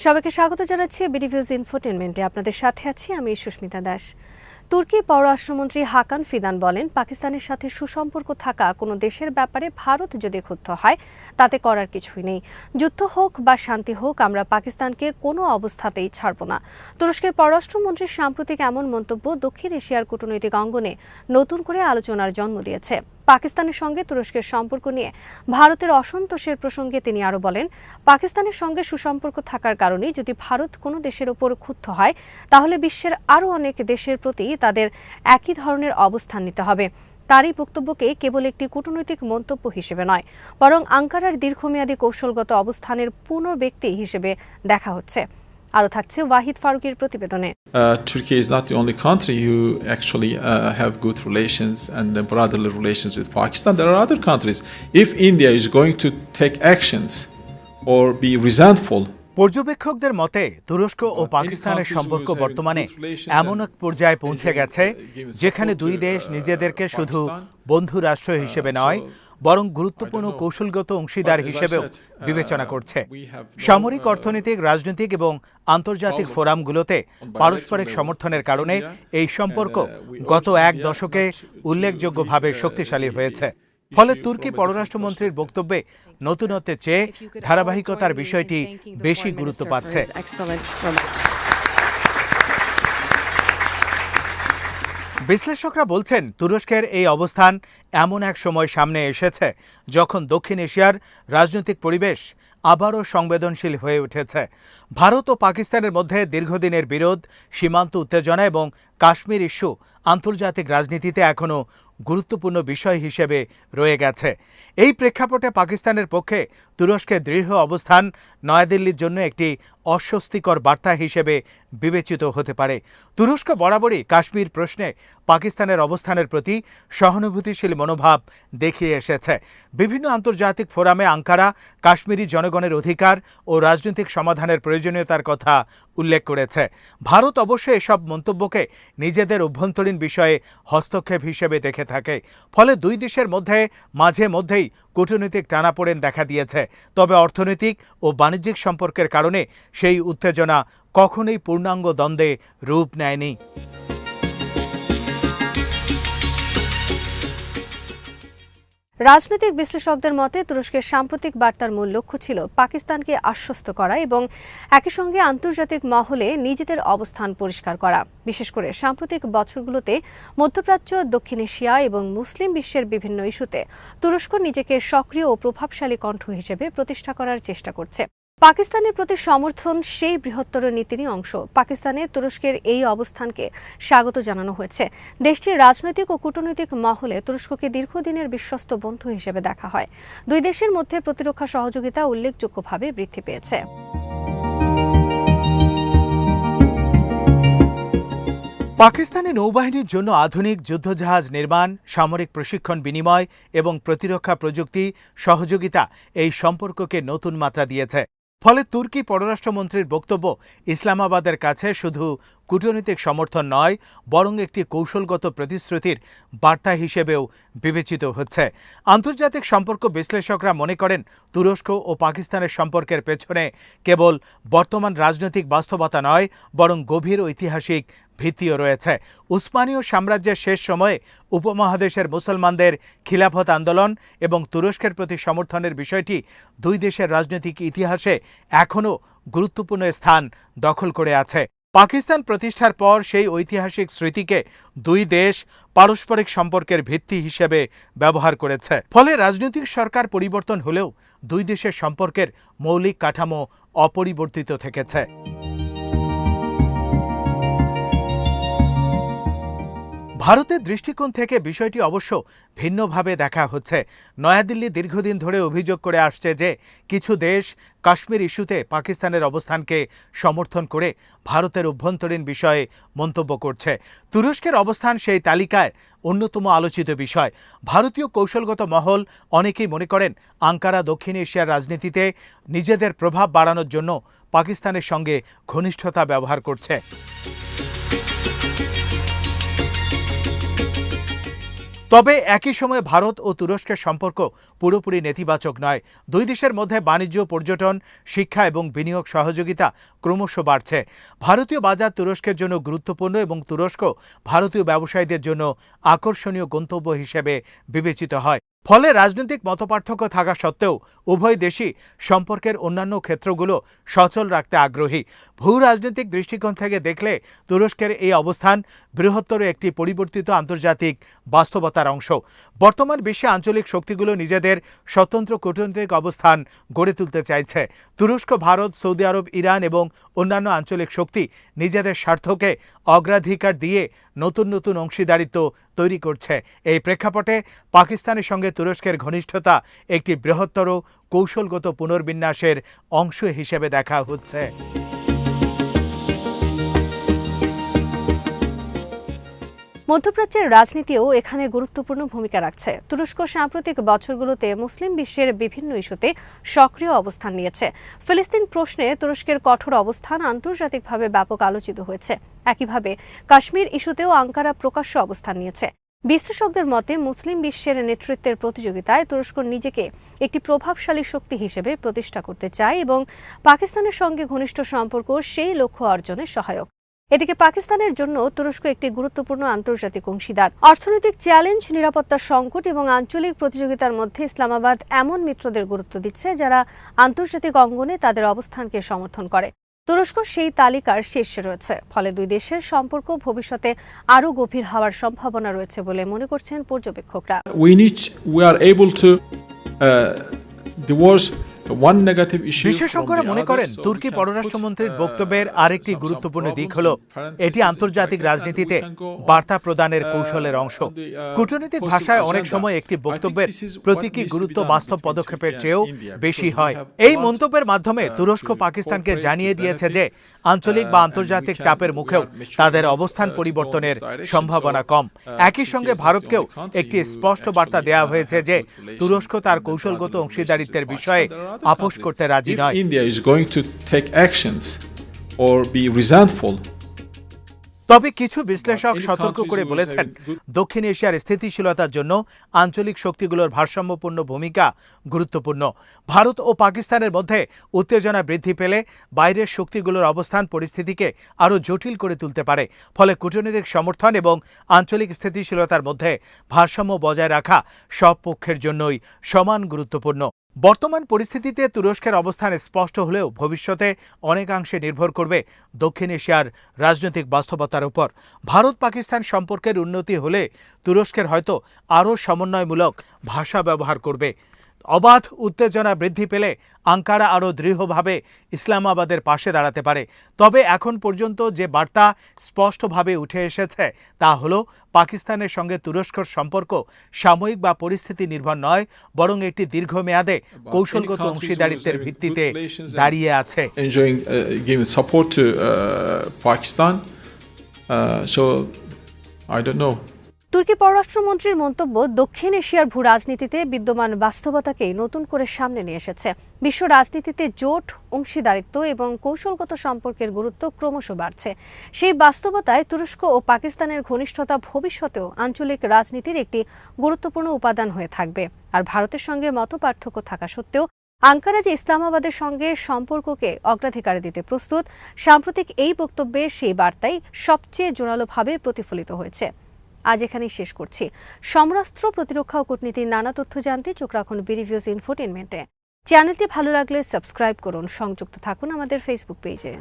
সবাইকে স্বাগত জানাচ্ছি বিডিভিউজ ইনফোটেনমেন্টে। আপনাদের সাথে আছি আমি সুস্মিতা দাস। তুর্কি পররাষ্ট্রমন্ত্রী হাকান ফিদান বলেন, পাকিস্তানের সাথে সুসম্পর্ক থাকা কোনো দেশের ব্যাপারে ভারত যদি ক্ষুব্ধ হয় তাতে করার কিছুই নেই। যুদ্ধ হোক বা শান্তি হোক, আমরা পাকিস্তানকে কোনো অবস্থাতেই ছাড়ব না। তুরস্কের পররাষ্ট্রমন্ত্রীর সাম্প্রতিক এমন মন্তব্য দক্ষিণ এশিয়ার কূটনৈতিক অঙ্গনে নতুন করে আলোচনার জন্ম দিয়েছে। পাকিস্তানের সঙ্গে তুরস্কের সম্পর্ক নিয়ে ভারতের অসন্তোষের প্রসঙ্গে তিনি আরও বলেন, পাকিস্তানের সঙ্গে সুসম্পর্ক থাকার কারণে যদি ভারত কোনো দেশের ওপর ক্ষুব্ধ হয় তাহলে বিশ্বের আরও অনেক দেশের প্রতি তাদের একই ধরনের অবস্থান নিতে হবে। তার এই বক্তব্যকে কেবল একটি কূটনৈতিক মন্তব্য হিসেবে নয়, বরং আঙ্কারার দীর্ঘমেয়াদী কৌশলগত অবস্থানের পুনর্ব্যক্তি হিসেবে দেখা হচ্ছে। আরও থাকছে ওয়াহিদ ফারুকের প্রতিবেদনে। Turkey is not the only country who actually have good relations and brotherly relations with Pakistan. There are other countries. If India is going to take actions or be resentful, পর্যবেক্ষকদের মতে তুরস্ক ও পাকিস্তানের সম্পর্ক বর্তমানে এমন এক পর্যায়ে পৌঁছে গেছে যেখানে দুই দেশ নিজেদেরকে শুধু বন্ধু রাষ্ট্র হিসেবে নয়, বরং গুরুত্বপূর্ণ কৌশলগত অংশীদার হিসেবেও বিবেচনা করছে। সামরিক, অর্থনৈতিক, রাজনৈতিক এবং আন্তর্জাতিক ফোরামগুলোতে পারস্পরিক সমর্থনের কারণে এই সম্পর্ক গত এক দশকে উল্লেখযোগ্যভাবে শক্তিশালী হয়েছে। ফলে তুর্কি পররাষ্ট্রমন্ত্রীর বক্তব্যে নতুনত্বের চেয়ে ধারাবাহিকতার বিষয়টি বেশি গুরুত্ব পাচ্ছে। বিশ্লেষকরা বলছেন, তুরস্কের এই অবস্থান এমন এক সময় সামনে এসেছে যখন দক্ষিণ এশিয়ার রাজনৈতিক পরিবেশ আবারও সংবেদনশীল হয়ে উঠেছে। ভারত ও পাকিস্তানের মধ্যে দীর্ঘদিনের বিরোধ, সীমান্ত উত্তেজনা এবং কাশ্মীর ইস্যু আন্তর্জাতিক রাজনীতিতে এখনও গুরুত্বপূর্ণ বিষয় হিসেবে রয়ে গেছে। এই প্রেক্ষাপটে পাকিস্তানের পক্ষে তুরস্কের দৃঢ় অবস্থান নয়াদিল্লির জন্য একটি অস্বস্তিকর বার্তা হিসেবে বিবেচিত হতে পারে। তুরস্ক বরাবরই কাশ্মীর প্রশ্নে পাকিস্তানের অবস্থানের প্রতি সহানুভূতিশীল মনোভাব দেখিয়ে এসেছে। বিভিন্ন আন্তর্জাতিক ফোরামে আঙ্কারা কাশ্মীরি জনগণের অধিকার ও রাজনৈতিক সমাধানের প্রয়োজনীয়তার কথা উল্লেখ করেছে। ভারত অবশ্য এসব মন্তব্যকে নিজেদের অভ্যন্তরীণ বিষয়ে হস্তক্ষেপ হিসেবে দেখে থাকে। ফলে দুই দেশের মধ্যে মাঝে মধ্যেই কূটনৈতিক টানাপোড়েন দেখা দিয়েছে। তবে অর্থনৈতিক ও বাণিজ্যিক সম্পর্কের কারণে সেই উত্তেজনা কখনোই পূর্ণাঙ্গ দ্বন্দ্বে রূপ নেয়নি। রাজনৈতিক বিশ্লেষকদের মতে তুরস্কের সাম্প্রতিক বার্তার মূল লক্ষ্য ছিল পাকিস্তানকে আশ্বস্ত করা এবং একই সঙ্গে আন্তর্জাতিক মহলে নিজেদের অবস্থান পরিষ্কার করা। বিশেষ করে সাম্প্রতিক বছরগুলোতে মধ্যপ্রাচ্য, দক্ষিণ এশিয়া এবং মুসলিম বিশ্বের বিভিন্ন ইস্যুতে তুরস্ক নিজেকে সক্রিয় ও প্রভাবশালী কণ্ঠ হিসেবে প্রতিষ্ঠা করার চেষ্টা করছে। পাকিস্তানের প্রতি সমর্থন সেই বৃহত্তর নীতিরই অংশ। পাকিস্তানে তুরস্কের এই অবস্থানকে স্বাগত জানানো হয়েছে। দেশটির রাজনৈতিক ও কূটনৈতিক মহলে তুরস্ককে দীর্ঘদিনের বিশ্বস্ত বন্ধু হিসেবে দেখা হয়। দুই দেশের মধ্যে প্রতিরক্ষা সহযোগিতা উল্লেখযোগ্যভাবে বৃদ্ধি পেয়েছে। পাকিস্তানি নৌবাহিনীর জন্য আধুনিক যুদ্ধজাহাজ নির্মাণ, সামরিক প্রশিক্ষণ বিনিময় এবং প্রতিরক্ষা প্রযুক্তি সহযোগিতা এই সম্পর্ককে নতুন মাত্রা দিয়েছে। ফলে তুর্কি পররাষ্ট্রমন্ত্রীর বক্তব্য ইসলামাবাদের কাছে শুধু কূটনৈতিক সমর্থন নয়, বরং একটি কৌশলগত প্রতিশ্রুতির বার্তা হিসেবেও বিবেচিত হচ্ছে। আন্তর্জাতিক সম্পর্ক বিশ্লেষকরা মনে করেন, তুরস্ক ও পাকিস্তানের সম্পর্কের পেছনে কেবল বর্তমান রাজনৈতিক বাস্তবতা নয়, বরং গভীর ঐতিহাসিক ভিত্তিও রয়েছে। উসমানীয় সাম্রাজ্যের শেষ সময়ে উপমহাদেশের মুসলমানদের খিলাফত আন্দোলন এবং তুরস্কের প্রতি সমর্থনের বিষয়টি দুই দেশের রাজনৈতিক ইতিহাসে এখনও গুরুত্বপূর্ণ স্থান দখল করে আছে। পাকিস্তান প্রতিষ্ঠার পর সেই ঐতিহাসিক স্মৃতিকে দুই দেশ পারস্পরিক সম্পর্কের ভিত্তি হিসেবে ব্যবহার করেছে। ফলে রাজনৈতিক সরকার পরিবর্তন হলেও দুই দেশের সম্পর্কের মৌলিক কাঠামো অপরিবর্তিত থেকেছে। ভারতের দৃষ্টিকোণ থেকে বিষয়টি অবশ্য ভিন্নভাবে দেখা হচ্ছে। নয়াদিল্লি দীর্ঘদিন ধরে অভিযোগ করে আসছে যে কিছু দেশ কাশ্মীর ইস্যুতে পাকিস্তানের অবস্থানকে সমর্থন করে ভারতের অভ্যন্তরীণ বিষয়ে মন্তব্য করছে। তুরস্কের অবস্থান সেই তালিকায় অন্যতম আলোচিত বিষয়। ভারতীয় কৌশলগত মহল অনেকেই মনে করেন, আঙ্কারা দক্ষিণ এশিয়ার রাজনীতিতে নিজেদের প্রভাব বাড়ানোর জন্য পাকিস্তানের সঙ্গে ঘনিষ্ঠতা ব্যবহার করছে। তবে একই সময়ে ভারত ও তুরস্কের সম্পর্ক পুরোপুরি নেতিবাচক নয়। দুই দেশের মধ্যে বাণিজ্য, পর্যটন, শিক্ষা এবং বিনিয়োগ সহযোগিতা ক্রমশ বাড়ছে। ভারতীয় বাজার তুরস্কের জন্য গুরুত্বপূর্ণ এবং তুরস্ক ভারতীয় ব্যবসায়ীদের জন্য আকর্ষণীয় গন্তব্য হিসেবে বিবেচিত হয়। ফলে রাজনৈতিক মতপার্থক্য থাকা সত্ত্বেও উভয় দেশই সম্পর্কের অন্যান্য ক্ষেত্রগুলো সচল রাখতে আগ্রহী। ভূ রাজনৈতিক দৃষ্টিকোণ থেকে দেখলে তুরস্কের এই অবস্থান বৃহত্তর একটি পরিবর্তিত আন্তর্জাতিক বাস্তবতার অংশ। বর্তমান বিশ্বে আঞ্চলিক শক্তিগুলো নিজেদের স্বতন্ত্র কূটনৈতিক অবস্থান গড়ে তুলতে চাইছে। তুরস্ক, ভারত, সৌদি আরব, ইরান এবং অন্যান্য আঞ্চলিক শক্তি নিজেদের স্বার্থকে অগ্রাধিকার দিয়ে নতুন নতুন অংশীদারিত্ব তৈরি করছে। এই প্রেক্ষাপটে পাকিস্তানের সঙ্গে তুরস্কের ঘনিষ্ঠতা একটি বৃহত্তর কৌশলগত পুনর্বিন্যাসের অংশ হিসেবে দেখা হচ্ছে। মধ্যপ্রাচ্যের রাজনীতিও এখানে গুরুত্বপূর্ণ ভূমিকা রাখছে। তুরস্ক সাম্প্রতিক বছরগুলোতে মুসলিম বিশ্বের বিভিন্ন ইস্যুতে সক্রিয় অবস্থান নিয়েছে। ফিলিস্তিন প্রশ্নে তুরস্কের কঠোর অবস্থান আন্তর্জাতিকভাবে ব্যাপক আলোচিত হয়েছে। একইভাবে কাশ্মীর ইস্যুতেও আঙ্কারা প্রকাশ্য অবস্থান নিয়েছে। বিশ্লেষকদের মতে মুসলিম বিশ্বের নেতৃত্বের প্রতিযোগিতায় তুরস্ক নিজেকে একটি প্রভাবশালী শক্তি হিসেবে প্রতিষ্ঠা করতে চায় এবং পাকিস্তানের সঙ্গে ঘনিষ্ঠ সম্পর্ক সেই লক্ষ্য অর্জনে সহায়ক। এদিকে পাকিস্তানের জন্য তুরস্ক একটি গুরুত্বপূর্ণ আন্তর্জাতিক অংশীদার। অর্থনৈতিক চ্যালেঞ্জ, নিরাপত্তা সংকট এবং আঞ্চলিক প্রতিযোগিতার মধ্যে ইসলামাবাদ এমন মিত্রদের গুরুত্ব দিচ্ছে যারা আন্তর্জাতিক অঙ্গনে তাদের অবস্থানকে সমর্থন করে। তুরস্ক সেই তালিকার শীর্ষে রয়েছে। ফলে দুই দেশের সম্পর্ক ভবিষ্যতে আরও গভীর হওয়ার সম্ভাবনা রয়েছে বলে মনে করছেন পর্যবেক্ষকরা। বিশেষজ্ঞরা মনে করেন তুর্কি পররাষ্ট্রমন্ত্রীর বক্তব্যের আরেকটি গুরুত্বপূর্ণ দিক হল এটি আন্তর্জাতিক রাজনীতিতে বার্তা প্রদানের কৌশলের অংশ। কূটনৈতিক ভাষায় অনেক সময় একটি বক্তব্যের প্রতীকী গুরুত্ব বাস্তব পদক্ষেপের চেয়েও বেশি হয়। এই মন্তব্যের মাধ্যমে তুরস্ক পাকিস্তানকে জানিয়ে দিয়েছে যে আঞ্চলিক বা আন্তর্জাতিক চাপের মুখেও তাদের অবস্থান পরিবর্তনের সম্ভাবনা কম। একই সঙ্গে ভারতকেও একটি স্পষ্ট বার্তা দেওয়া হয়েছে যে তুরস্ক তার কৌশলগত অংশীদারিত্বের বিষয়ে আপোষ করতে রাজি নয়। India is going to take actions or be resentful. তবে কিছু বিশ্লেষক সতর্ক করে বলেছেন দক্ষিণ এশিয়ার স্থিতিশীলতার জন্য আঞ্চলিক শক্তিগুলোর ভারসাম্যপূর্ণ ভূমিকা গুরুত্বপূর্ণ। ভারত ও পাকিস্তানের মধ্যে উত্তেজনা বৃদ্ধি পেলে বাইরের শক্তিগুলোর অবস্থান পরিস্থিতিকে আরও জটিল করে তুলতে পারে। ফলে কূটনৈতিক সমর্থন এবং আঞ্চলিক স্থিতিশীলতার মধ্যে ভারসাম্য বজায় রাখা সব পক্ষের জন্যই সমান গুরুত্বপূর্ণ। বর্তমান পরিস্থিতিতে তুরস্কের অবস্থান স্পষ্ট হলেও ভবিষ্যতে অনেকাংশে নির্ভর করবে দক্ষিণ এশিয়ার রাজনৈতিক বাস্তবতার উপর। ভারত পাকিস্তান সম্পর্কের উন্নতি হলে তুরস্কের হয়তো আরও সমন্বয়মূলক ভাষা ব্যবহার করবে। অবাধ উত্তেজনা বৃদ্ধি পেলে আঙ্কারা আরও দৃঢ়ভাবে ইসলামাবাদের পাশে দাঁড়াতে পারে। তবে এখন পর্যন্ত যে বার্তা স্পষ্টভাবে উঠে এসেছে তা হল পাকিস্তানের সঙ্গে তুরস্কর সম্পর্ক সাময়িক বা পরিস্থিতি নির্ভর নয়, বরং একটি দীর্ঘমেয়াদে কৌশলগত অংশীদারিত্বের ভিত্তিতে দাঁড়িয়ে আছে। তুর্কি পররাষ্ট্রমন্ত্রীর মন্তব্য দক্ষিণ এশিয়ার ভূ রাজনীতিতে বিদ্যমান বাস্তবতাকে নতুন করে সামনে নিয়ে এসেছে। বিশ্ব রাজনীতিতে জোট, অংশীদারিত্ব এবং কৌশলগত সম্পর্কের গুরুত্ব ক্রমশ বাড়ছে। সেই বাস্তবতায় তুরস্ক ও পাকিস্তানের ঘনিষ্ঠতা ভবিষ্যতেও আঞ্চলিক রাজনীতির একটি গুরুত্বপূর্ণ উপাদান হয়ে থাকবে। আর ভারতের সঙ্গে মতপার্থক্য থাকা সত্ত্বেও আঙ্কারা যে ইসলামাবাদের সঙ্গে সম্পর্ককে অগ্রাধিকার দিতে প্রস্তুত, সাম্প্রতিক এই বক্তব্যে সেই বার্তাই সবচেয়ে জোরালোভাবে প্রতিফলিত হয়েছে। আজ এখানেই শেষ করছি। সমরাস্ত্র, প্রতিরক্ষা ও কূটনীতির নানা তথ্য জানতে চোখ রাখুন বিরিভিউজ ইনফোটেইনমেন্টে। চ্যানেলটি ভালো লাগলে সাবস্ক্রাইব করুন, সংযুক্ত থাকুন আমাদের ফেসবুক পেজে।